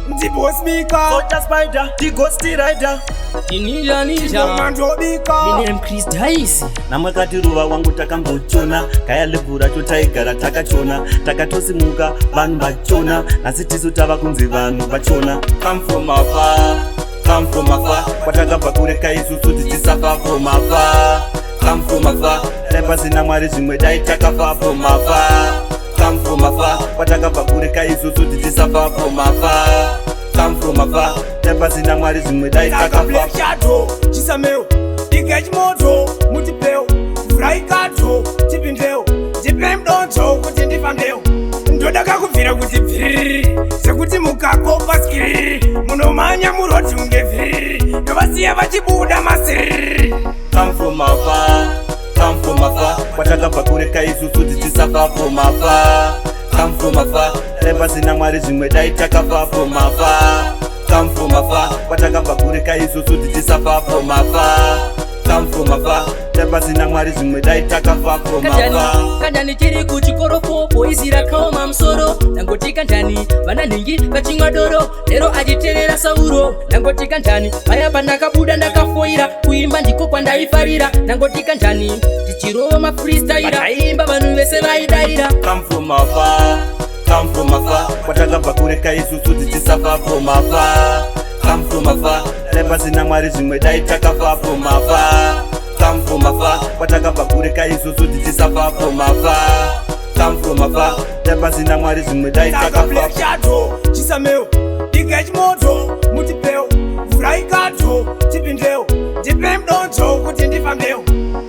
the boss maker, Soldier Spider, the ghost rider. Ninja, My name Chris Dice. Namakati ruva wangu takambochona, kaya lebura chotaigara takachona, takatosimuka vanhu vachona, nasi tisu tava kunzi vanhu vachona. Come from afar, come from afar, kwatakabva kure kaisusu tichisafa from afar. Come from afar, dai pasina mwari zvimwe dai takafa from afar. Come from afar, kwatakabva kure kaisusu tichisafa from afar. Come from afar, dai pasina mwari zvimwe dai takafa. shadow, chisameo, digage moto, mutipeo, vraikato, chipindeo, chipem doncho, kuti ndifambeo. Ndoda kakubvira kuti bviriri, sekuti mukako paskiriri, munomanya muroti unge bviriri, ndovasiya vachibuda masiriri. Come from afar, come from afar, kwatakabva kure kaisusu tichisafa from afar. Come from afar, dai pasina mwari zvimwe dai takafa from afar. Come from afar, kwatakabva kure kaisusu tichisafa from afar. Come from afar, dai pasina mwari zvimwe dai takafa from afar. Kandani tiri kuchikoro popo izira kaoma msoro. Nangoti kandani vananhingi vachimwa doro, lero achiterera Sauro. Nangoti kandani paya pandakabuda ndakafoira, kuimba ndiko kwandaifarira. Nangoti kandani tichirova mafreestyler, vaimba vanhu vese vaidaira. Come from afar, come from afar, kwatakabva kure kaisusu tichisafa from afar. Come from afar, dai pasina mwari zvimwe dai takafa from afar. Come from afar, kwatakabva kure kaisusu tichisafa from afar. Come from afar, dai pasina mwari zvimwe dai takafa. shadow, chisameo, digage moto, mutipeo, vraikato, chipindeo, chipem doncho, kuti ndifambeo.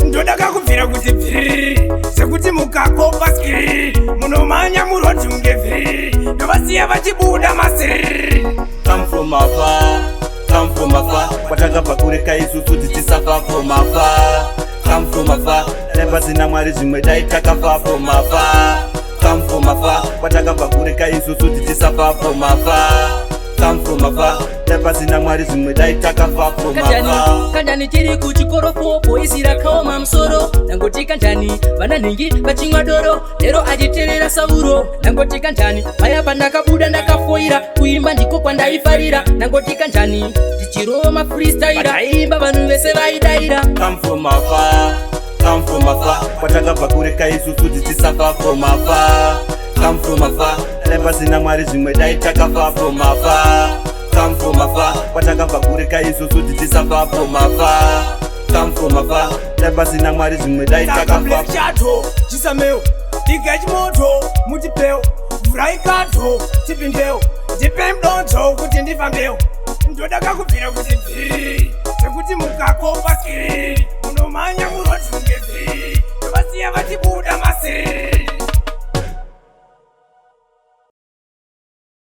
Ndoda kakubvira kuti bviriri, sekuti mukako paskiriri, munomanya muroti unge bviriri, ndovasiya vachibuda masiriri. Come from afar, come from afar, kwatakabva kure kaisusu tichisafa from afar. Come from afar, dai pasina mwari zvimwe dai takafa from afar. Come from afar, kwatakabva kure kaisusu tichisafa from afar. Come from afar, dai pasina mwari zvimwe dai takafa from afar. Kandani tiri kuchikoro popo izira kaoma msoro. Nangoti kandani vananhingi vachimwa doro, lero achiterera Sauro. Nangoti kandani paya pandakabuda ndakafoira, kuimba ndiko kwandaifarira. Nangoti kandani tichirova mafreestyler, vaimba vanhu vese vaidaira. Come from afar, come from afar, kwatakabva kure kaisusu tichisafa from afar. Come from afar, dai pasina mwari zvimwe dai takafa from afar. Come from afar, kwatakabva kure kaisusu tichisafa from afar. Come from afar, dai pasina mwari zvimwe dai takafa. shadow, chisameo, digage moto, mutipeo, vraikato, chipindeo, chipem doncho, kuti ndifambeo. Ndoda kakubvira kuti bviriri, sekuti mukako paskiriri,